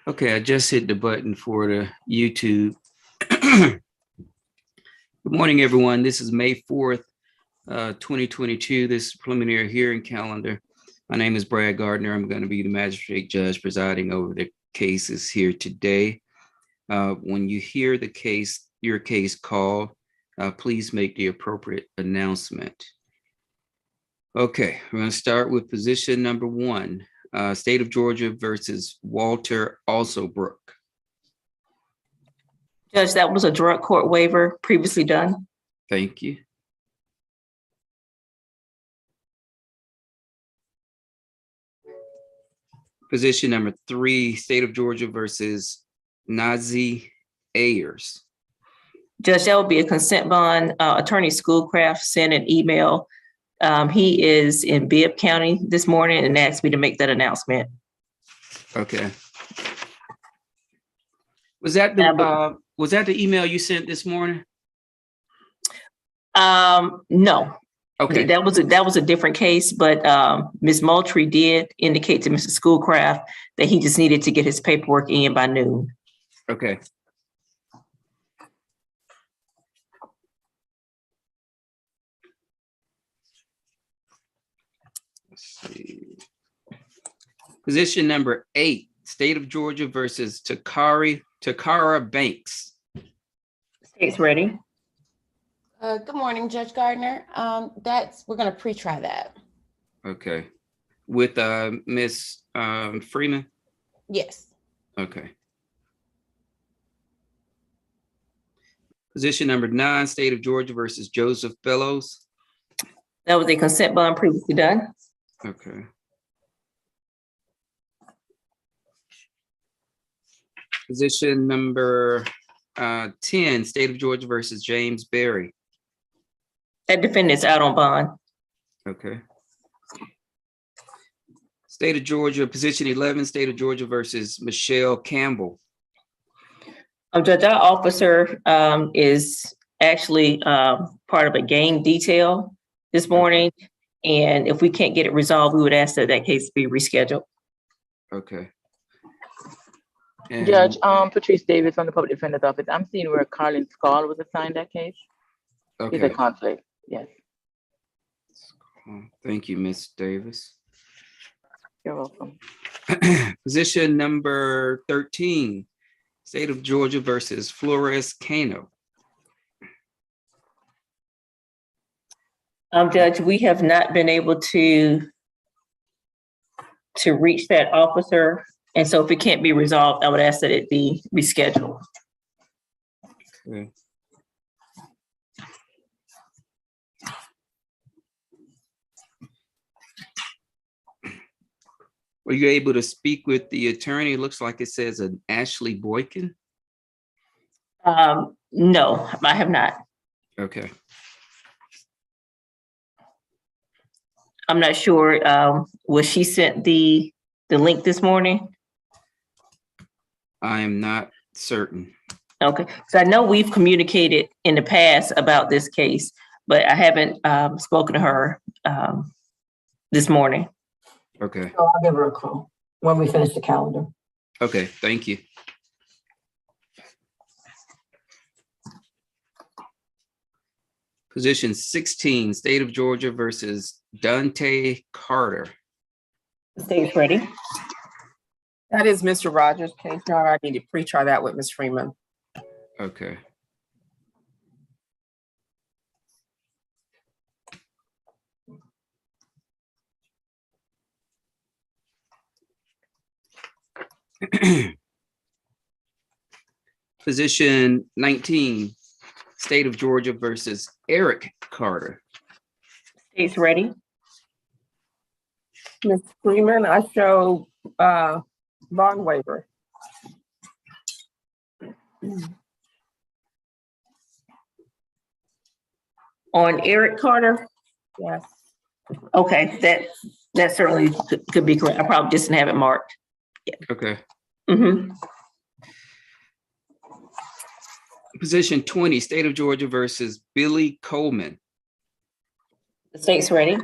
Okay, I just hit the button for the YouTube. Good morning, everyone. This is May 4th, 2022. This is preliminary hearing calendar. My name is Brad Gardner. I'm going to be the magistrate judge presiding over the cases here today. When you hear the case, your case called, please make the appropriate announcement. Okay, we're going to start with position number 1. State of Georgia versus Walter Alsobrook. Judge, that was a drug court waiver previously done. Thank you. Position number 3, State of Georgia versus Nazi Ayers. Judge, that would be a consent bond. Attorney Schoolcraft sent an email. He is in Bibb County this morning and asked me to make that announcement. Okay. Was that the email you sent this morning? No. Okay. That was a different case, but Ms. Moultrie did indicate to Mr. Schoolcraft that he just needed to get his paperwork in by noon. Okay. Let's see. Position number 8, State of Georgia versus Takara Banks. State's ready. Good morning, Judge Gardner. We're going to pre-try that. Okay. With Ms. Freeman? Yes. Okay. Position number 9, State of Georgia versus Joseph Fellows. That was a consent bond previously done. Okay. Position number 10, State of Georgia versus James Berry. That defendant's out on bond. Okay. State of Georgia, position 11, State of Georgia versus Michelle Campbell. Judge, our officer is actually part of a gang detail this morning. And if we can't get it resolved, we would ask that that case be rescheduled. Okay. And Judge, Patrice Davis from the Public Defender's Office. I'm seeing where Carlin Scall was assigned that case. okay. He's a conflict, yes. Thank you, Ms. Davis. You're welcome. Position number 13, State of Georgia versus Flores Cano. Judge, we have not been able to reach that officer. And so if it can't be resolved, I would ask that it be rescheduled. Okay. Were you able to speak with the attorney? It looks like it says an Ashley Boykin. No, I have not. Okay. I'm not sure. Was she sent the link this morning? I am not certain. Okay, so I know we've communicated in the past about this case, but I haven't spoken to her this morning. Okay. So I'll give her a call when we finish the calendar. Okay, thank you. Position 16, State of Georgia versus Dante Carter. The state's ready. That is Mr. Rogers' case. Now I need to pre-try that with Ms. Freeman. Okay. Position 19, State of Georgia versus Eric Carter. State's ready. Ms. Freeman, I show bond waiver. On Eric Carter? Yes. Okay, that certainly could be correct. I probably just didn't have it marked. Okay. Mm-hmm. Position 20, State of Georgia versus Billy Coleman. The state's ready.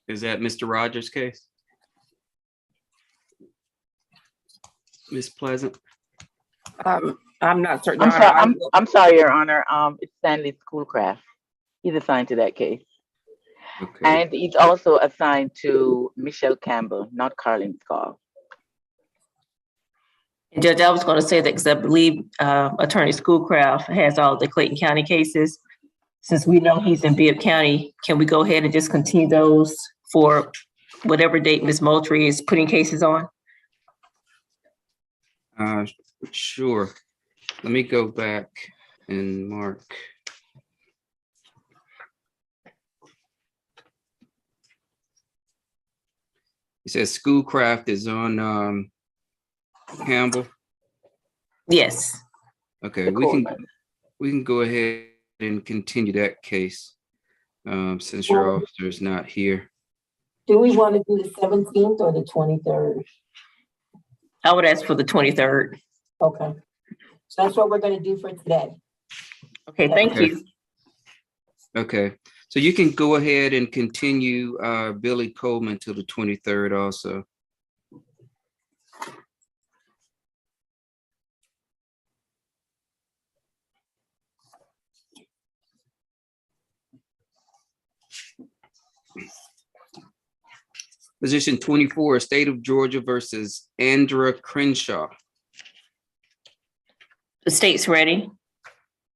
Is that Mr. Rogers' case? Miss Pleasant? I'm not certain. I'm Your sorry, Honor. I'm sorry, Your Honor. It's Stanley Schoolcraft. He's assigned to that case. Okay, And he's also assigned to Michelle Campbell, not Carlin Scott. Judge, I was going to say that because I believe Attorney Schoolcraft has all the Clayton County cases. Since we know he's in Bibb County, can we go ahead and just continue those for whatever date Ms. Moultrie is putting cases on? sure. Let me go back and mark. It says Schoolcraft is on Campbell. Yes. Okay, The we can go ahead and continue that case since your officer is not here. Do we want to do the 17th or the 23rd? I would ask for the 23rd. Okay. So that's what we're going to do for today. Okay, thank Okay. you. Okay, so you can go ahead and continue Billy Coleman to the 23rd also. Position 24, State of Georgia versus Andra Crenshaw. The state's ready.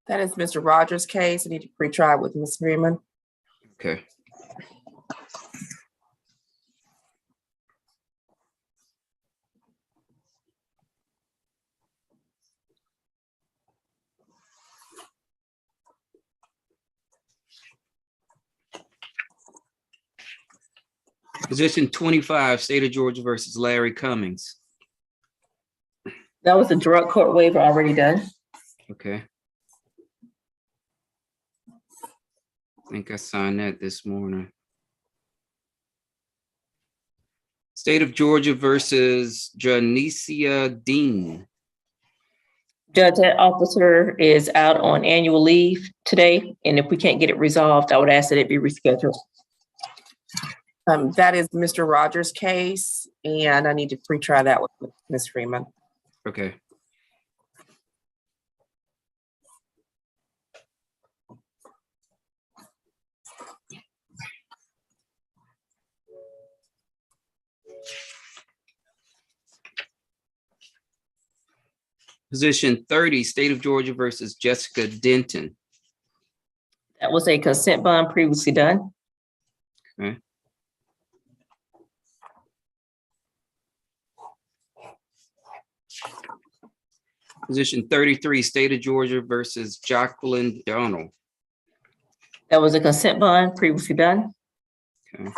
That is Mr. Rogers' case. I need to pre-try with Ms. Freeman. Okay. Position 25, State of Georgia versus Larry Cummings. That was the drug court waiver already done. Okay. I think I signed that this morning. State of Georgia versus Janicia Dean. Judge, that officer is out on annual leave today, and if we can't get it resolved, I would ask that it be rescheduled. That is Mr. Rogers' case, and I need to pre-try that with Ms. Freeman. Okay. Position 30, State of Georgia versus Jessica Denton. That was a consent bond previously done. Okay. Position 33, State of Georgia versus Jacqueline Donald. That was a consent bond previously done. Okay.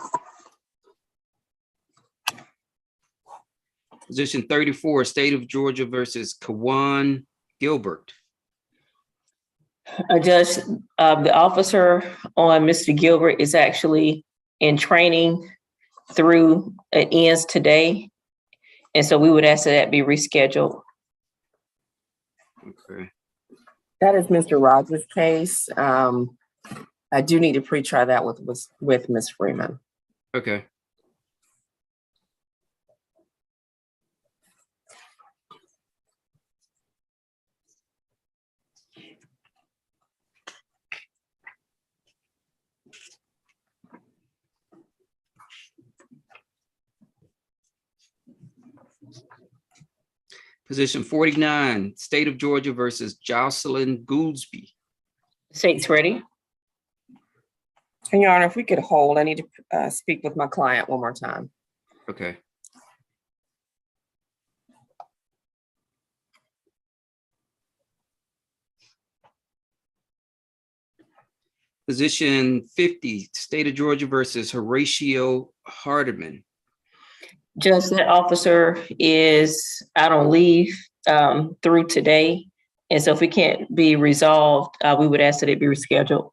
Position 34, State of Georgia versus Kawan Gilbert. Judge, the officer on Mr. Gilbert is actually in training through, it ends today. And so we would ask that that be rescheduled. Okay. That is Mr. Rogers' case. I do need to pre-try that with Ms. Freeman. Okay. Position 49, State of Georgia versus Jocelyn Gouldsby. State's ready. And Your Honor, if we could hold, I need to speak with my client one more time. Okay. Position 50, State of Georgia versus Horatio Hardiman. Judge, that officer is out on leave through today. And so if it can't be resolved, we would ask that it be rescheduled.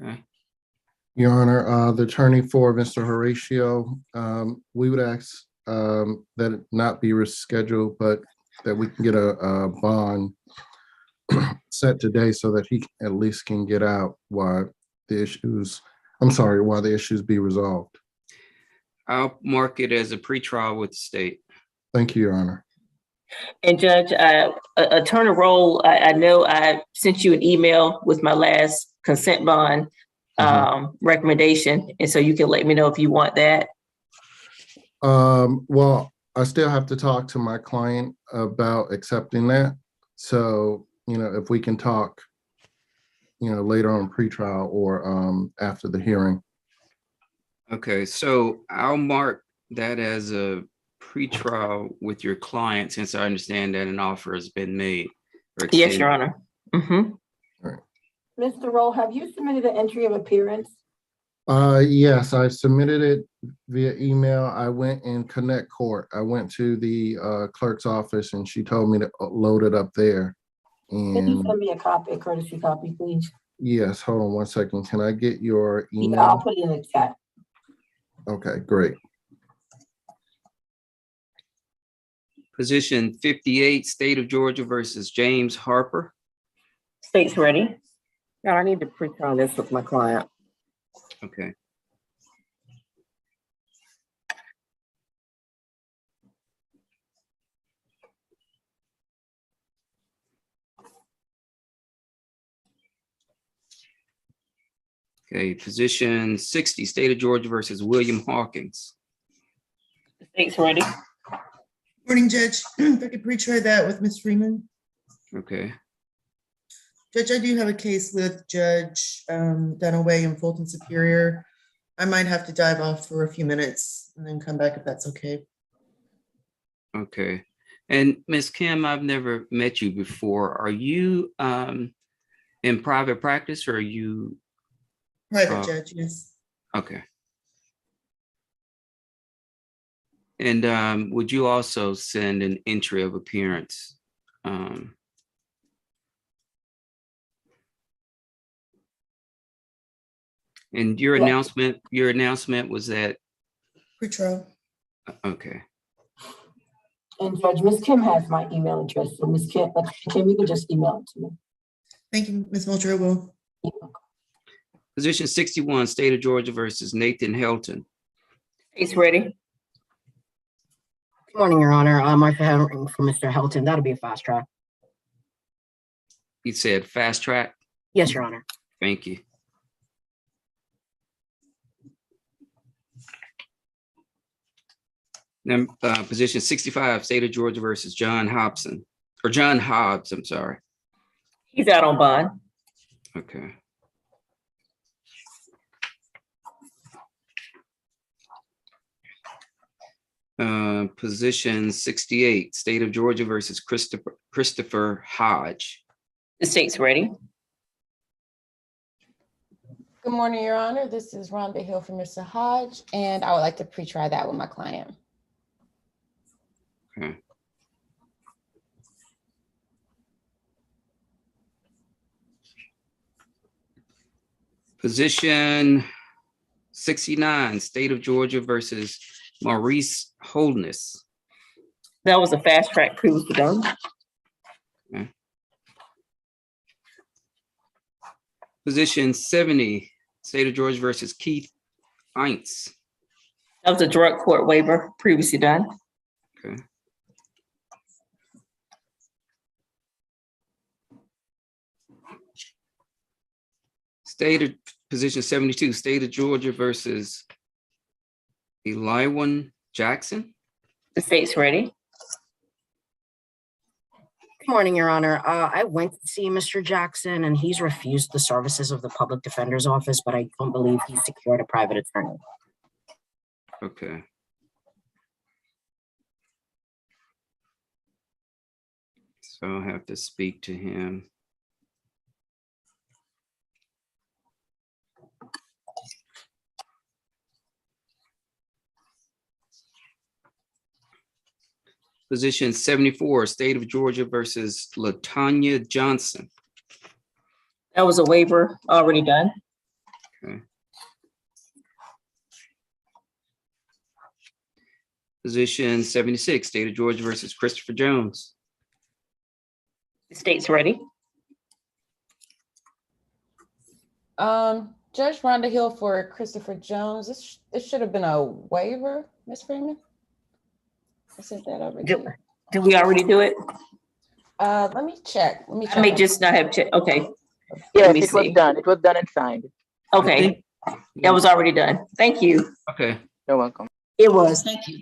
Okay. Your Honor, the attorney for Mr. Horatio, we would ask that it not be rescheduled, but that we can get a bond set today so that he at least can get out while the issues I'm sorry, while the issues be resolved. I'll mark it as a pretrial with the state. Thank you, Your Honor. And Judge, Attorney Roll, I know I sent you an email with my last consent bond recommendation, and so you can let me know if you want that. Well, I still have to talk to my client about accepting that. So, if we can talk, later on pretrial or after the hearing. Okay, so I'll mark that as a pretrial with your client, since I understand that an offer has been made. or Yes, Your extended. Honor. Mr. Roll, have you submitted an entry of appearance? Yes, I submitted it via email. I went in Connect Court. I went to the clerk's office and she told me to load it up there. Can you And send me a copy, a courtesy copy, please? yes, hold on one second. Can I get your Yeah, I'll email? put it in the chat. Okay, great. Position 58, State of Georgia versus James Harper. State's ready. No, I need to pre-trial this with my client. Okay. Okay, position 60, State of Georgia versus William Hawkins. State's ready. Morning, Judge. If I could pre-try that with Ms. Freeman. Okay, Judge, I do have a case with Judge Dunaway in Fulton Superior. I might have to dive off for a few minutes and then come back if that's okay. okay. And Ms. Kim, I've never met you before. Are you in private practice or are you? Private judge, yes. Okay. And would you also send an entry of appearance? And your Yeah. announcement was that, Pre-trial. okay, And Judge, Ms. Kim has my email address, so Ms. Kim, you can just email it to me. Thank you, Ms. Moultrie. I will. position 61, State of Georgia versus Nathan Helton. State's ready. Good morning, Your Honor. Martha Henry for Mr. Helton. That'll be a fast track. You said fast track? Yes, Your Honor. Thank you. Then position 65, State of Georgia versus John Hobbs, I'm sorry. He's out on bond. Okay. Position 68, State of Georgia versus Christopher Hodge. The state's ready. Good morning, Your Honor. This is Rhonda Hill for Mr. Hodge, and I would like to pre-try that with my client. Okay. Position 69, State of Georgia versus Maurice Holness. That was a fast track previously done. Okay. Position 70, State of Georgia versus Keith Eintz. That was a drug court waiver previously done. Okay. Position 72, State of Georgia versus Eliwan Jackson. The state's ready. Good morning, Your Honor. I went to see Mr. Jackson and he's refused the services of the public defender's office, but I don't believe he's secured a private attorney. Okay. So I'll have to speak to him. Position 74, State of Georgia versus LaTanya Johnson. That was a waiver already done. Okay. Position 76, State of Georgia versus Christopher Jones. The state's ready. Judge Rhonda Hill for Christopher Jones. This should have been a waiver, Ms. Freeman. I sent that over to you. Did we already do it? Let me check. I may just not have checked. Okay. Yes, me it was see. done. It was done and signed. Okay, that was already done. Thank you. Okay. You're welcome. It was. Thank you.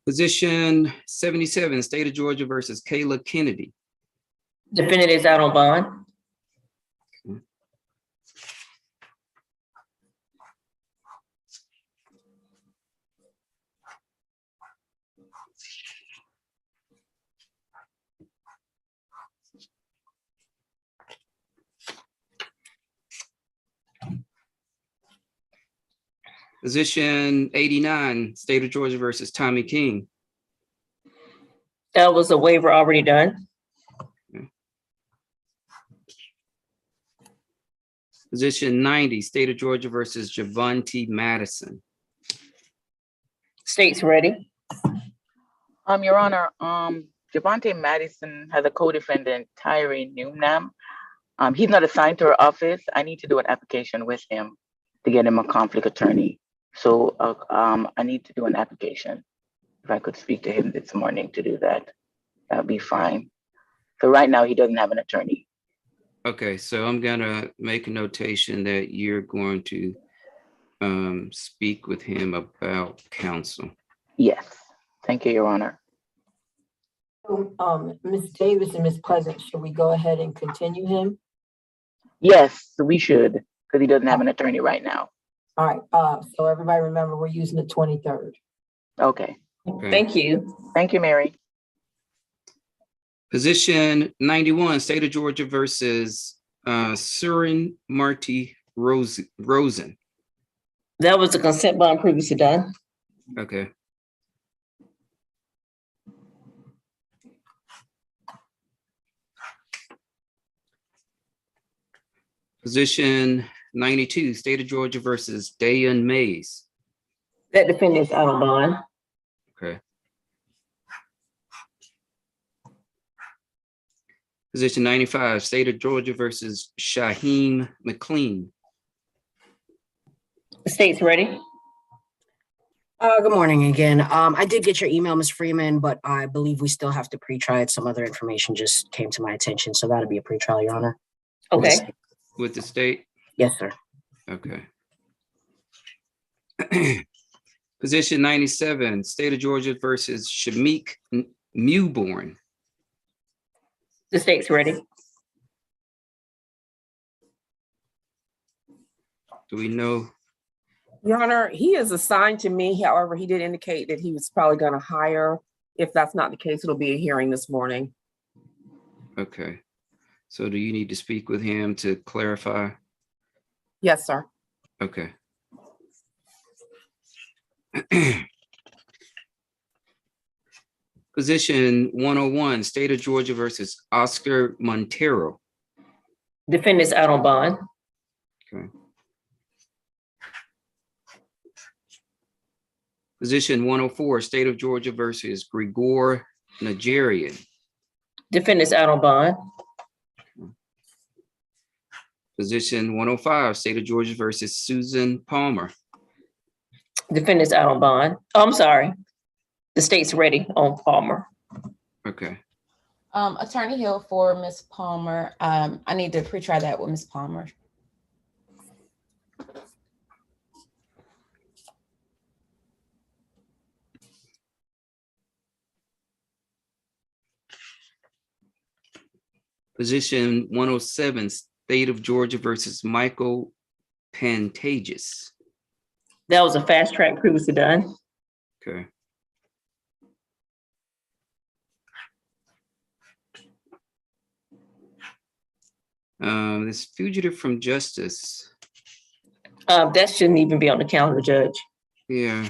Position 77, State of Georgia versus Kayla Kennedy. Defendant is out on bond. Position 89, State of Georgia versus Tommy King. That was a waiver already done. Position 90, State of Georgia versus Javonte Madison. State's ready. Your Honor, Javonte Madison has a co-defendant, Tyree Newman. He's not assigned to her office. I need to do an application with him to get him a conflict attorney. So I need to do an application. If I could speak to him this morning to do that, that'd be fine. So right now he doesn't have an attorney. Okay, so I'm gonna make a notation that you're going to speak with him about counsel. Yes, thank you, Your Honor. Ms. Davis and Ms. Pleasant, should we go ahead and continue him? Yes, we should, because he doesn't have an attorney right now. All right, so everybody remember, we're using the 23rd. Okay, Thank you. thank you, Mary. Position 91, State of Georgia versus Surin Marty Rosen. That was a consent bond previously done. Okay. Position 92, State of Georgia versus Dayan Mays. That defendant is out on bond. Okay. Position 95, State of Georgia versus Shaheem McLean. The state's ready. Good morning again. I did get your email, Ms. Freeman, but I believe we still have to pre-try it. Some other information just came to my attention, so that'll be a pre-trial, Your Honor. Okay. With the state? Yes, sir. Okay. Position 97, State of Georgia versus Shamik Mewborn. The state's ready. Do we know? Your Honor, he is assigned to me. However, he did indicate that he was probably going to hire. If that's not the case, it'll be a hearing this morning. Okay. So do you need to speak with him to clarify? Yes, sir. Okay. Position 101, State of Georgia versus Oscar Montero. Defendant's out on bond. Okay. Position 104, State of Georgia versus Grigor Nigerian. Defendant's out on bond. Position 105, State of Georgia versus Susan Palmer. Defendant's out on bond. Oh, I'm sorry. The state's ready on Palmer. Okay. Attorney Hill for Ms. Palmer. I need to pre-try that with Ms. Palmer. Position 107, State of Georgia versus Michael Pantages. That was a fast track previously done. Okay. This fugitive from justice. That shouldn't even be on the calendar, Judge. Yeah.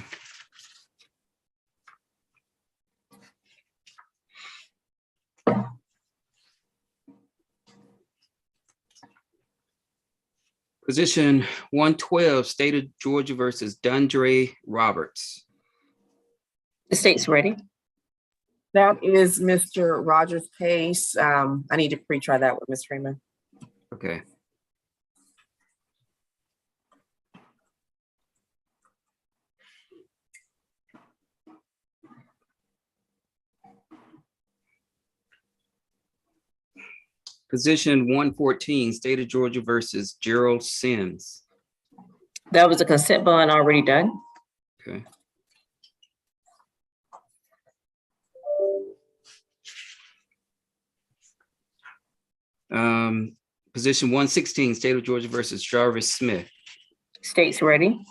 Position 112, State of Georgia versus Dundre Roberts. The state's ready. That is Mr. Rogers' case. I need to pre-try that with Ms. Freeman. Okay. Position 114, State of Georgia versus Gerald Sims. That was a consent bond already done. Okay. Position 116, State of Georgia versus Jarvis Smith. State's ready.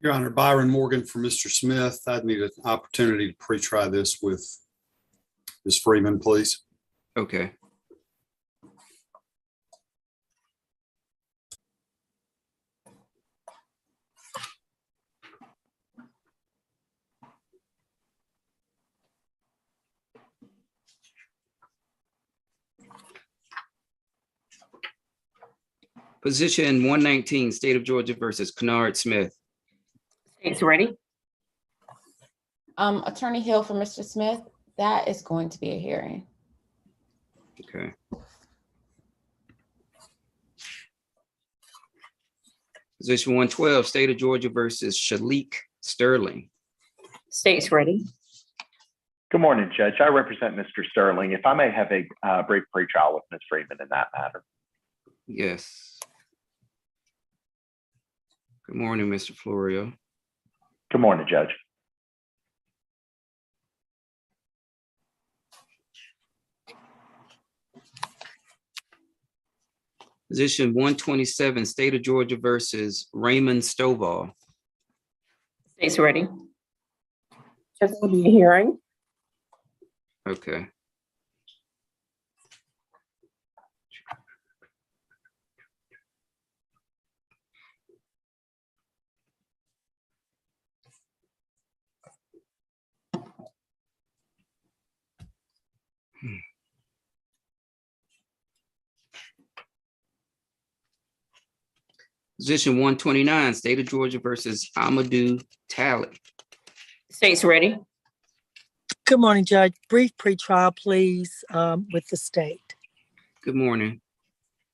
Your Honor, Byron Morgan for Mr. Smith. I'd need an opportunity to pre-try this with Ms. Freeman, please. Okay. Position 119, State of Georgia versus Kennard Smith. State's ready. Attorney Hill for Mr. Smith, that is going to be a hearing. Okay. Position 112, State of Georgia versus Shalik Sterling. State's ready. Good morning, Judge. I represent Mr. Sterling. If I may have a brief pretrial with Ms. Freeman in that matter. Yes. Good morning, Mr. Florio. Good morning, Judge. Position 127, State of Georgia versus Raymond Stovall. State's ready. This will be a hearing. Okay. Position 129, State of Georgia versus Amadou Talley. State's ready. Good morning, Judge. Brief pretrial, please, with the state. Good morning.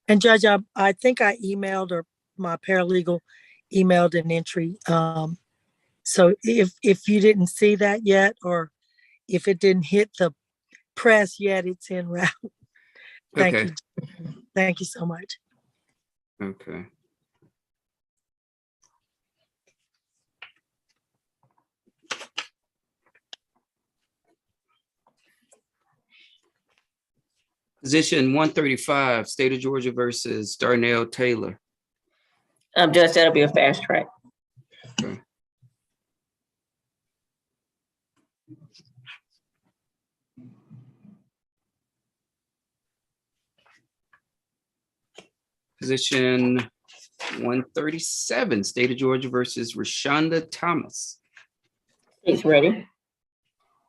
And Judge, I think I emailed, or my paralegal emailed an entry. So if you didn't see that yet, or if it didn't hit the press yet, it's en route. Thank Okay. you. Thank you so much. Okay. Position 135, State of Georgia versus Darnell Taylor. Judge, that'll be a fast track. Okay. Position 137, State of Georgia versus Rashonda Thomas. State's ready.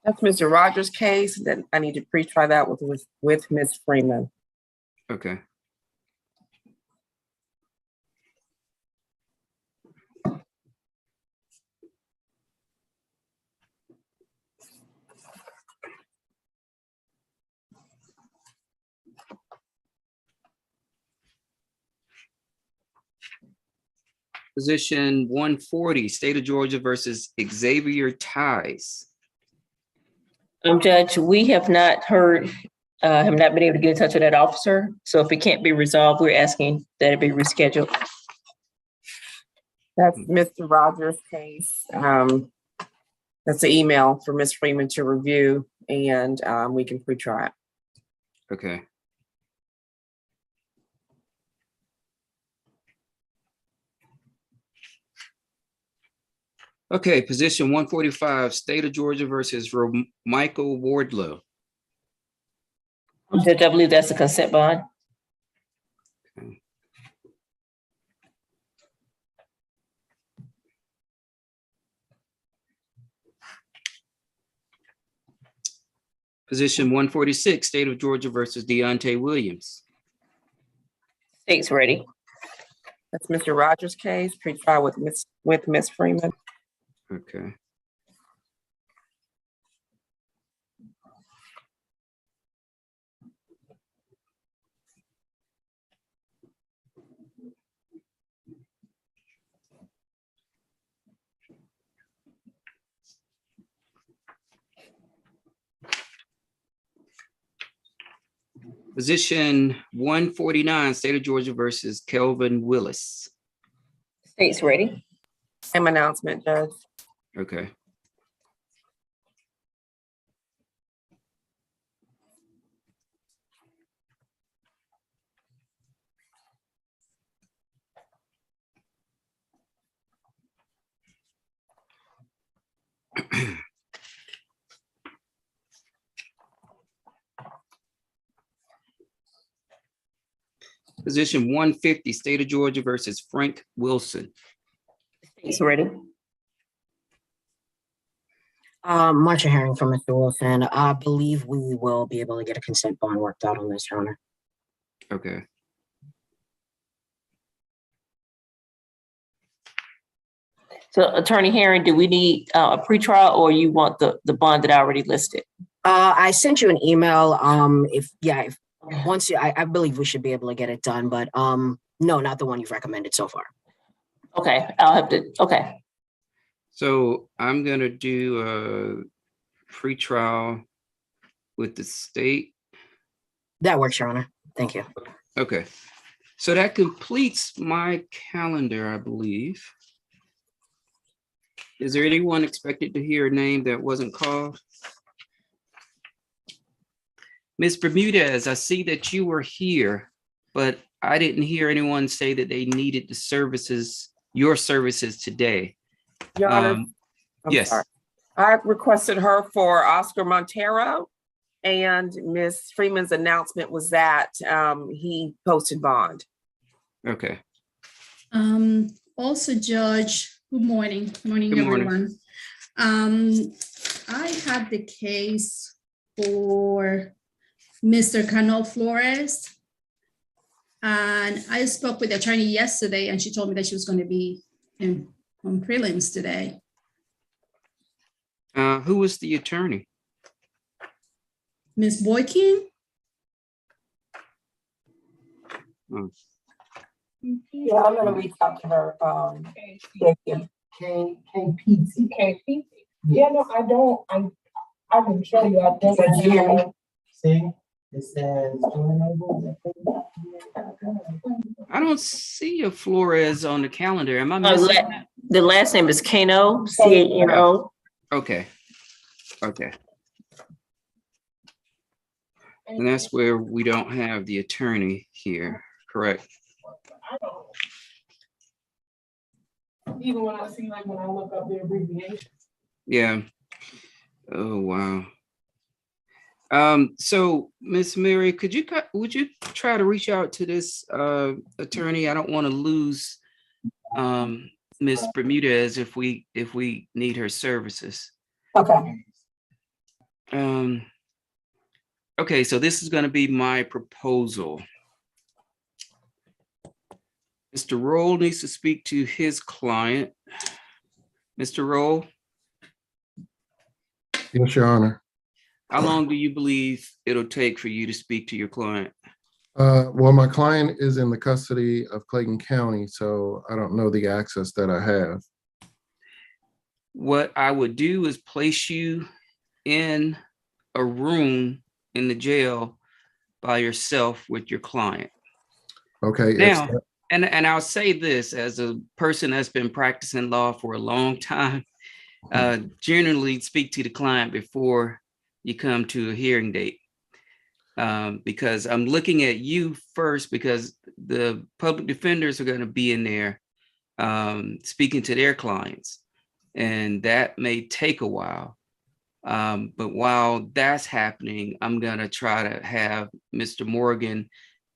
That's Mr. Rogers' case. Then I need to pre-try that with Ms. Freeman. Okay. Position 140, State of Georgia versus Xavier Ties. Judge, we have not heard, have not been able to get in touch with that officer. So if it can't be resolved, we're asking that it be rescheduled. That's Mr. Rogers' case. That's an email for Ms. Freeman to review, and we can pre-try it. Okay. Okay, position 145, State of Georgia versus Michael Wardlow. Judge, I believe that's a consent bond. Okay. Position 146, State of Georgia versus Deontay Williams. State's ready. That's Mr. Rogers' case, pre-try with Ms. Freeman. Okay. Position 149, State of Georgia versus Kelvin Willis. State's ready. Same announcement, Judge. Okay. Position 150, State of Georgia versus Frank Wilson. State's ready. Marcia Herring from Mr. Wilson. I believe we will be able to get a consent bond worked out on this, Your Honor. Okay. So Attorney Herring, do we need a pretrial or you want the bond that I already listed? I sent you an email. I believe we should be able to get it done, but no, not the one you've recommended so far. Okay, I'll have to, okay. So I'm gonna do a pretrial with the state. That works, Your Honor. Thank you. Okay. So that completes my calendar, I believe. Is there anyone expected to hear a name that wasn't called? Ms. Bermudez, I see that you were here, but I didn't hear anyone say that they needed the services, your services today. Your Honor, I'm yes. sorry. I requested her for Oscar Montero, and Ms. Freeman's announcement was that he posted bond. Okay. Also, Judge, good morning. Good morning, everyone. I had the case for Mr. Cano Flores. And I spoke with the attorney yesterday and she told me that she was going to be on prelims today. Who was the attorney? Ms. Boykin? Oh. Yeah, I'm gonna reach out to her. KPT. Yeah, no, I don't. I can show you. I don't. See, it says. I don't see a Flores on the calendar. Am I missing? The last name is Cano, C-A-N-O. Okay. Okay. And that's where we don't have the attorney here, correct? Even when I see, like, when I look up the abbreviation. Yeah. Oh, wow. So Miss Mary, would you try to reach out to this attorney? I don't want to lose Miss Bermudez if we need her services. Okay. Okay, so this is going to be my proposal. Mr. Roll needs to speak to his client. Mr. Roll? Yes, Your Honor. How long do you believe it'll take for you to speak to your client? Well, my client is in the custody of Clayton County, so I don't know the access that I have. What I would do is place you in a room in the jail by yourself with your client. Okay. Now, and I'll say this as a person that's been practicing law for a long time, generally speak to the client before you come to a hearing date. Because I'm looking at you first, because the public defenders are going to be in there speaking to their clients, and that may take a while. But while that's happening, I'm going to try to have Mr. Morgan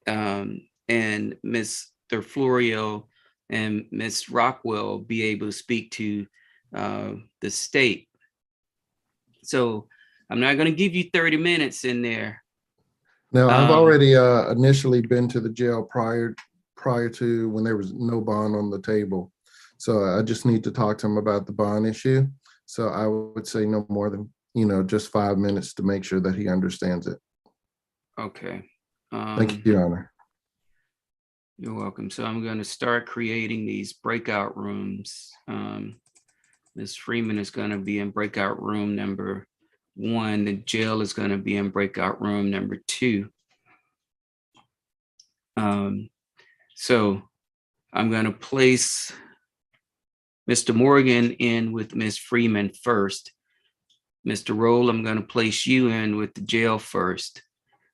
and Mr. Florio and Ms. Rockwell be able to speak to the state. So I'm not going to give you 30 minutes in there. Now, I've already initially been to the jail prior to when there was no bond on the table. So I just need to talk to him about the bond issue. So I would say no more than, just 5 minutes to make sure that he understands it. Okay. Thank you, Your Honor. You're welcome. So I'm going to start creating these breakout rooms. Ms. Freeman is going to be in breakout room number 1. The jail is going to be in breakout room number 2. So I'm going to place Mr. Morgan in with Ms. Freeman first. Mr. Roll, I'm going to place you in with the jail first.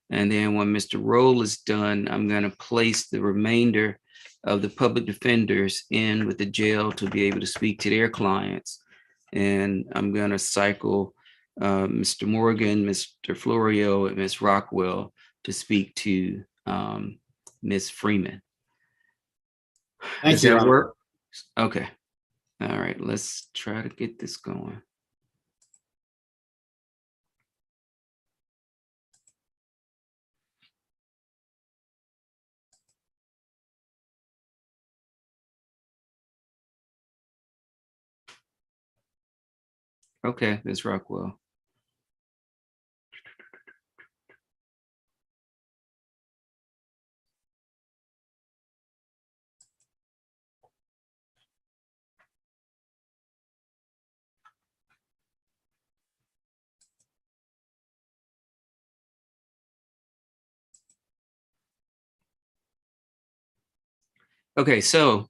And then when Mr. Roll is done, I'm going to place the remainder of the public defenders in with the jail to be able to speak to their clients. And I'm going to cycle Mr. Morgan, Mr. Florio, and Ms. Rockwell to speak to Ms. Freeman. Thank Does you, Your that Honor. work? Okay. All right, let's try to get this going. Okay, Ms. Rockwell. Okay, so